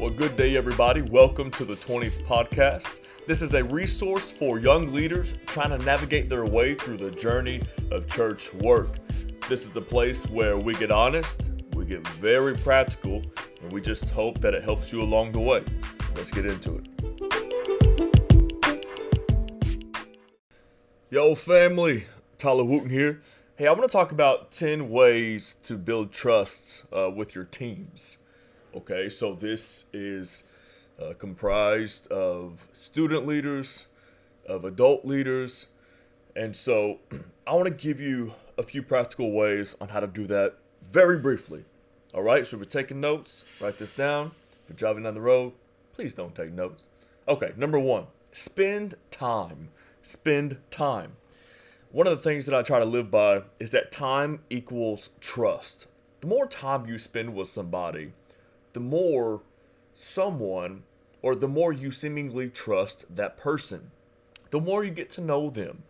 Well, good day, everybody. Welcome to the 20s podcast. This is a resource for young leaders trying to navigate their way through the journey of church work. This is a place where we get honest, we get very practical, and we just hope that it helps you along the way. Let's get into it. Yo, family. Tyler Wooten here. Hey, I want to talk about 10 ways to build trust with your teams. Okay, so this is comprised of student leaders, of adult leaders, and so I want to give you a few practical ways on how to do that very briefly. All right, so if you're taking notes, write this down. If you're driving down the road, please don't take notes. Okay, number one, spend time. Spend time. One of the things that I try to live by is that time equals trust. The more time you spend with somebody, the more someone or the more you seemingly trust that person. The more you get to know them,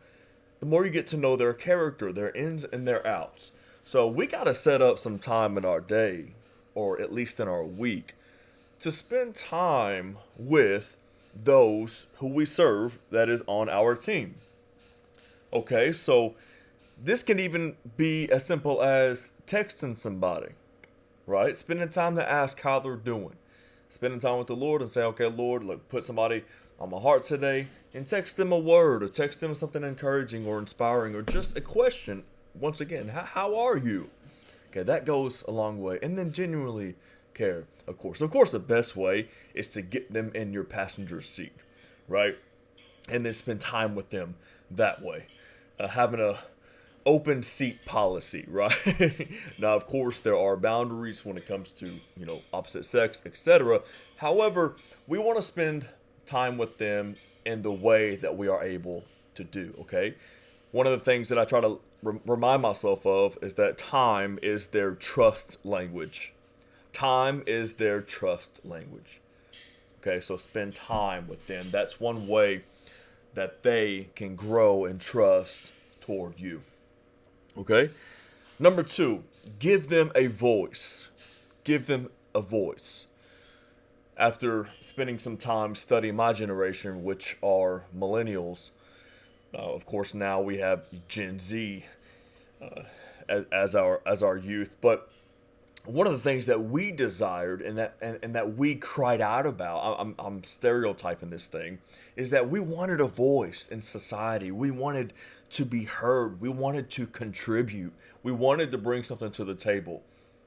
the more you get to know their character, their ins and their outs. So we got to set up some time in our day, or at least in our week, to spend time with those who we serve that is on our team. Okay, so this can even be as simple as texting somebody, right? Spending time to ask how they're doing. Spending time with the Lord and say, okay, Lord, look, put somebody on my heart today, and text them a word or text them something encouraging or inspiring or just a question. Once again, how are you? Okay, that goes a long way. And then genuinely care, of course. Of course, the best way is to get them in your passenger seat, right? And then spend time with them that way. Having a open seat policy, right? Now, of course, there are boundaries when it comes to, opposite sex, etc. However, we want to spend time with them in the way that we are able to do, okay? One of the things that I try to remind myself of is that time is their trust language. Time is their trust language. Okay, so spend time with them. That's one way that they can grow in trust toward you. Okay? Number two, give them a voice. Give them a voice. After spending some time studying my generation, which are millennials, of course now we have Gen Z as our youth, but one of the things that we desired and that we cried out about, I'm stereotyping this thing, is that we wanted a voice in society. We wanted to be heard. We wanted to contribute. We wanted to bring something to the table.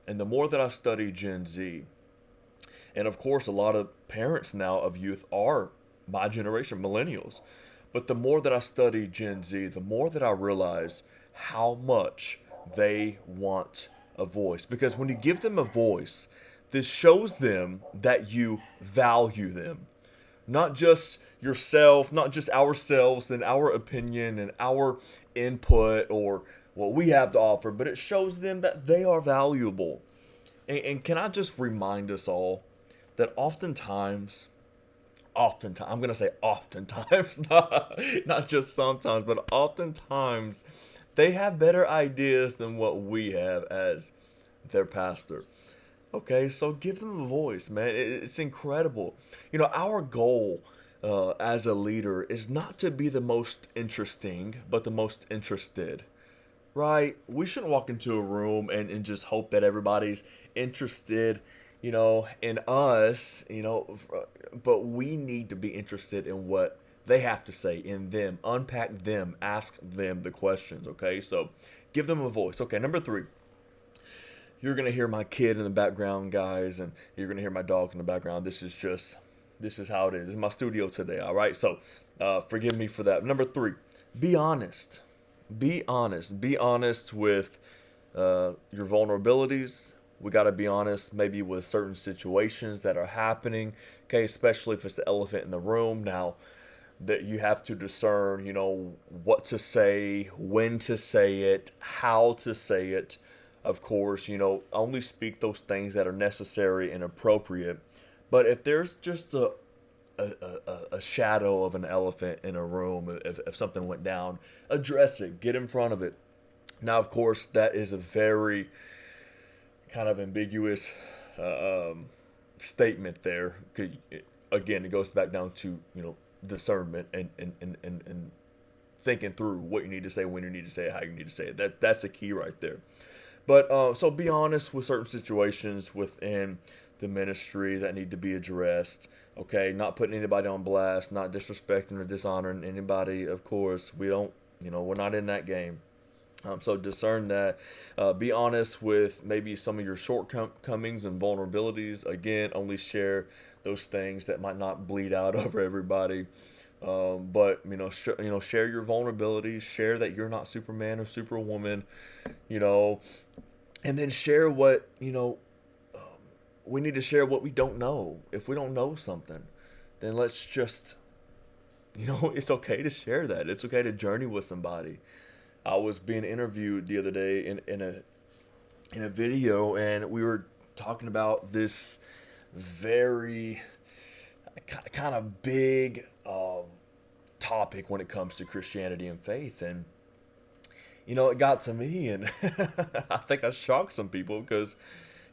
And the more that I study Gen Z, and of course a lot of parents now of youth are my generation, millennials, but the more that I study Gen Z, the more that I realize how much they want a voice. Because when you give them a voice, this shows them that you value them. Not just yourself, not just ourselves and our opinion and our input or what we have to offer, but it shows them that they are valuable. And can I just remind us all that oftentimes, I'm going to say oftentimes, not just sometimes, but oftentimes, they have better ideas than what we have as their pastor. Okay, so give them a voice, man. It's incredible. Our goal as a leader is not to be the most interesting, but the most interested, right? We shouldn't walk into a room and just hope that everybody's interested, in us, but we need to be interested in what they have to say, in them, unpack them, ask them the questions, okay? So give them a voice. Okay, number three, you're going to hear my kid in the background, guys, and you're going to hear my dog in the background. This is how it is. This is my studio today, all right? So forgive me for that. Number three, be honest. Be honest. Be honest with your vulnerabilities. We got to be honest maybe with certain situations that are happening, okay, especially if it's the elephant in the room. Now, that you have to discern, what to say, when to say it, how to say it. Of course, only speak those things that are necessary and appropriate. But if there's just a shadow of an elephant in a room, if something went down, address it, get in front of it. Now, of course, that is a very kind of ambiguous statement there. Again, it goes back down to discernment and thinking through what you need to say, when you need to say it, how you need to say it. That's a key right there. But so be honest with certain situations within the ministry that need to be addressed. Okay, not putting anybody on blast, not disrespecting or dishonoring anybody. Of course, we don't. We're not in that game. So discern that. Be honest with maybe some of your shortcomings and vulnerabilities. Again, only share those things that might not bleed out over everybody. But share your vulnerabilities. Share that you're not Superman or Superwoman. You know, and then share what we need to share what we don't know. If we don't know something, then let's just it's okay to share that. It's okay to journey with somebody. I was being interviewed the other day in a video, and we were talking about this very kind of big topic when it comes to Christianity and faith. And it got to me, and I think I shocked some people because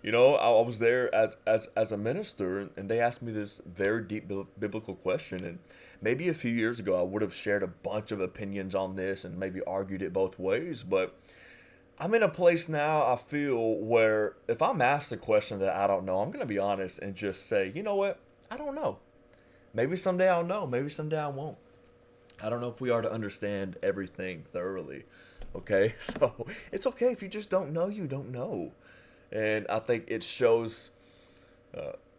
I was there as a minister, and they asked me this very deep biblical question. And maybe a few years ago I would have shared a bunch of opinions on this and maybe argued it both ways. But I'm in a place now, I feel, where if I'm asked a question that I don't know, I'm going to be honest and just say, you know what, I don't know. Maybe someday I'll know, maybe someday I won't. I don't know if we are to understand everything thoroughly. Okay, so it's okay if you just don't know, you don't know. And I think it shows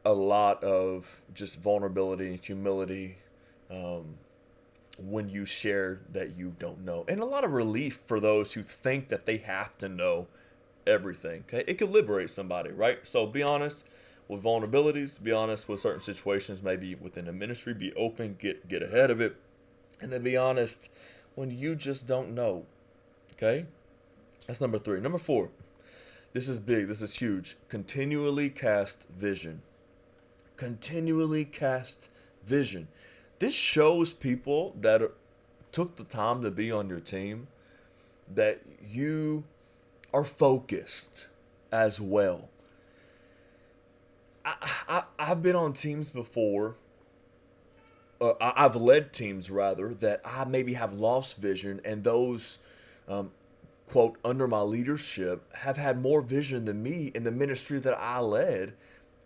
a lot of just vulnerability and humility when you share that you don't know, and a lot of relief for those who think that they have to know everything. Okay, it could liberate somebody, right? So be honest with vulnerabilities, be honest with certain situations, maybe within the ministry, be open, get ahead of it, and then be honest when you just don't know. Okay, that's number 3. Number 4. This is big. This is huge. Continually cast vision. Continually cast vision. This shows people that took the time to be on your team that you are focused as well. I've been on teams before. I've led teams, rather, that I maybe have lost vision, and those quote, under my leadership, have had more vision than me in the ministry that I led.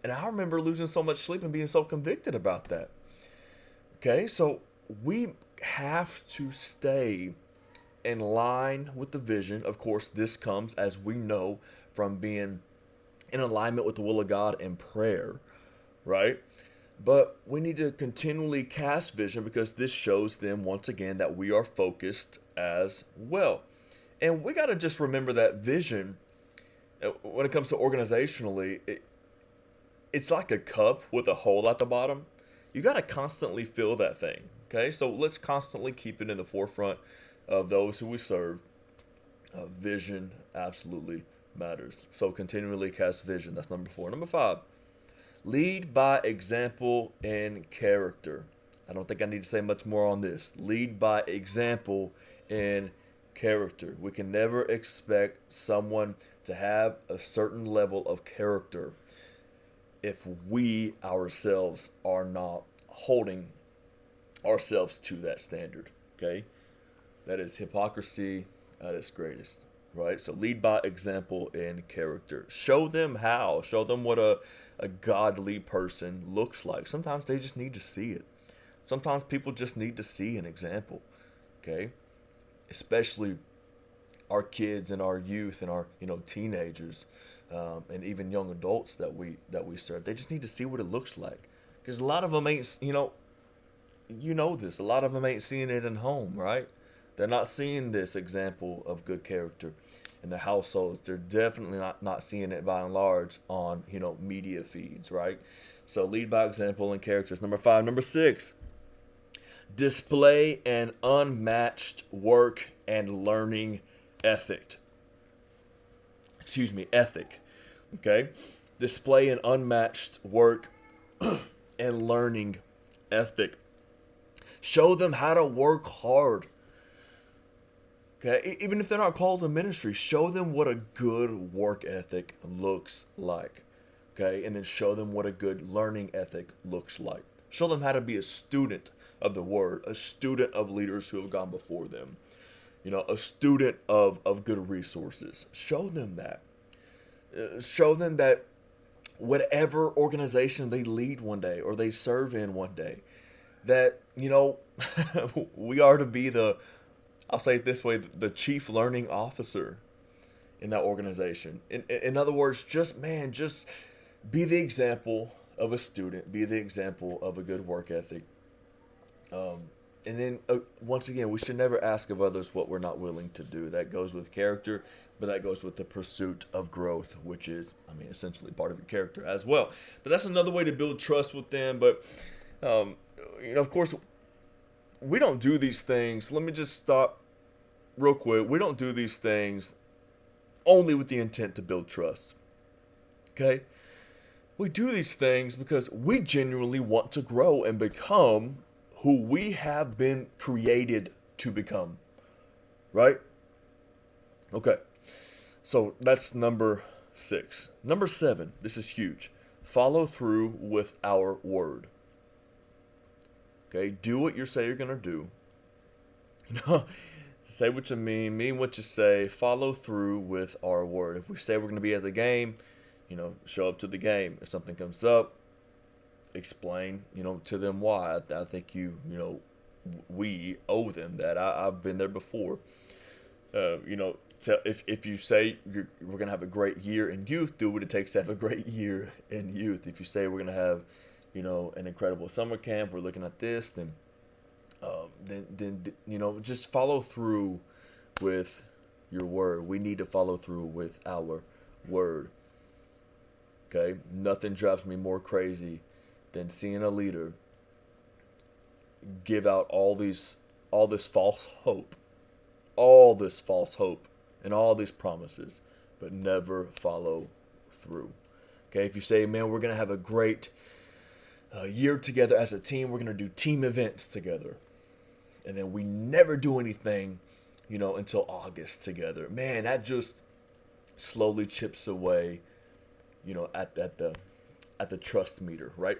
And I remember losing so much sleep and being so convicted about that. Okay, so we have to stay in line with the vision. Of course, this comes, as we know, from being in alignment with the will of God and prayer, right? But we need to continually cast vision because this shows them, once again, that we are focused as well. And we got to just remember that vision, when it comes to organizationally, it's like a cup with a hole at the bottom. You got to constantly fill that thing. Okay, so let's constantly keep it in the forefront of those who we serve. Vision absolutely matters. So continually cast vision. That's number 4. Number 5, lead by example and character. I don't think I need to say much more on this. Lead by example and character. We can never expect someone to have a certain level of character if we ourselves are not holding ourselves to that standard. Okay, that is hypocrisy at its greatest, right? So lead by example and character. Show them how. Show them what a godly person looks like. Sometimes they just need to see it. Sometimes people just need to see an example. Okay, especially our kids and our youth and our teenagers and even young adults that we serve. They just need to see what it looks like, because a lot of them ain't this. A lot of them ain't seeing it in home, right? They're not seeing this example of good character in their households. They're definitely not seeing it by and large on media feeds, right? So lead by example and characters. Number 5. Number 6. Display an unmatched work and learning ethic. Ethic. Okay? Display an unmatched work and learning ethic. Show them how to work hard. Okay? Even if they're not called to ministry, show them what a good work ethic looks like. Okay, and then show them what a good learning ethic looks like. Show them how to be a student of the word, a student of leaders who have gone before them, a student of good resources. Show them that. Show them that whatever organization they lead one day or they serve in one day, that, we are to be I'll say it this way, the chief learning officer in that organization. In other words, just be the example of a student, be the example of a good work ethic. And then, once again, we should never ask of others what we're not willing to do. That goes with character, but that goes with the pursuit of growth, which is, essentially part of your character as well. But that's another way to build trust with them. But, of course, we don't do these things. Let me just stop real quick. We don't do these things only with the intent to build trust. Okay? We do these things because we genuinely want to grow and become who we have been created to become. Right? Okay. So that's number 6. Number 7, this is huge. Follow through with our word. Okay? Do what you say you're going to do. Say what you mean what you say, follow through with our word. If we say we're going to be at the game, show up to the game. If something comes up, explain, to them why. I think we owe them that. I've been there before. If you say we're going to have a great year in youth, do what it takes to have a great year in youth. If you say we're going to have, an incredible summer camp, we're looking at this, then just follow through with your word. We need to follow through with our word. Okay? Nothing drives me more crazy than seeing a leader give out all this false hope, and all these promises, but never follow through. Okay? If you say, man, we're going to have a great year together as a team, we're going to do team events together, and then we never do anything, until August together. Man, that just slowly chips away, at the trust meter, right?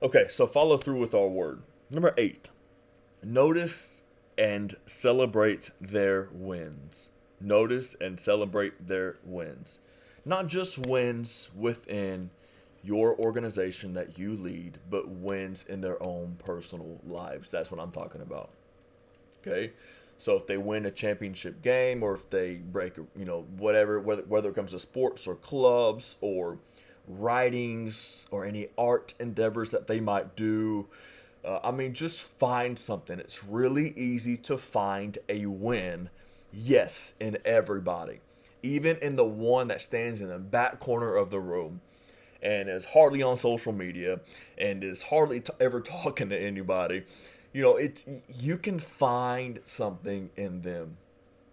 Okay, so follow through with our word. Number 8, notice and celebrate their wins. Notice and celebrate their wins. Not just wins within your organization that you lead, but wins in their own personal lives. That's what I'm talking about. Okay? So if they win a championship game, or if they break, whatever, whether it comes to sports or clubs or writings or any art endeavors that they might do, just find something. It's really easy to find a win, yes, in everybody. Even in the one that stands in the back corner of the room and is hardly on social media and is hardly ever talking to anybody. You can find something in them.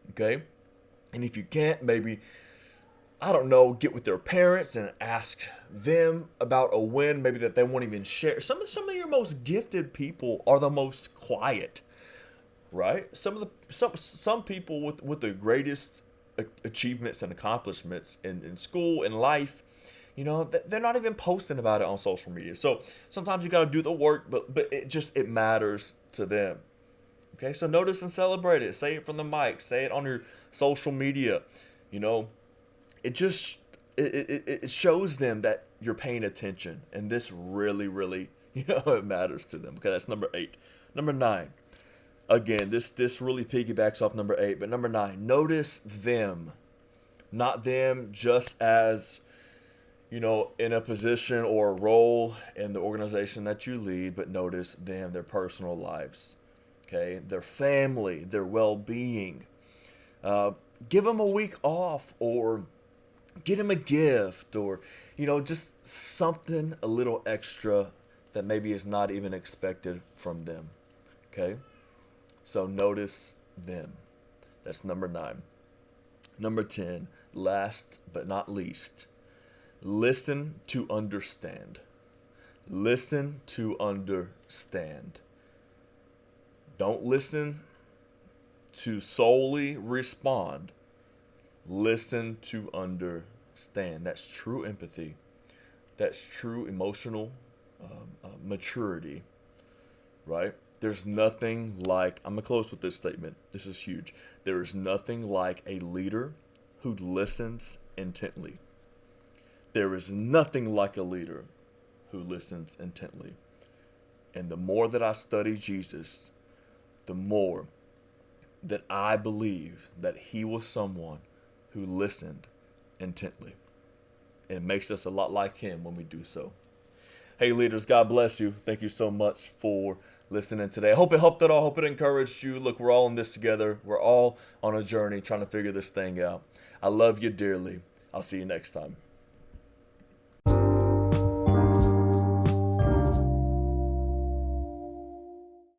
Okay? And if you can't, maybe, I don't know, get with their parents and ask them about a win maybe that they won't even share. Some of your most gifted people are the most quiet, right? Some people with the greatest achievements and accomplishments in school and life, they're not even posting about it on social media. So sometimes you got to do the work, but it matters to them. Okay, so notice and celebrate it. Say it from the mic. Say it on your social media. It just it shows them that you're paying attention, and this really, really, it matters to them. Okay, that's number 8. Number 9. Again, this really piggybacks off number 8, but number 9. Notice them, not them just as in a position or a role in the organization that you lead, but notice them, their personal lives, okay, their family, their well-being. Give them a week off, or get them a gift, or just something a little extra that maybe is not even expected from them. Okay, so notice them. That's number 9. Number 10, last but not least, listen to understand. Listen to understand. Don't listen to solely respond. Listen to understand. That's true empathy. That's true emotional maturity, right? There's nothing like, I'm going to close with this statement. This is huge. There is nothing like a leader who listens intently. There is nothing like a leader who listens intently. And the more that I study Jesus, the more that I believe that he was someone who listened intently. It makes us a lot like him when we do so. Hey, leaders, God bless you. Thank you so much for listening today. I hope it helped at all. I hope it encouraged you. Look, we're all in this together. We're all on a journey trying to figure this thing out. I love you dearly. I'll see you next time.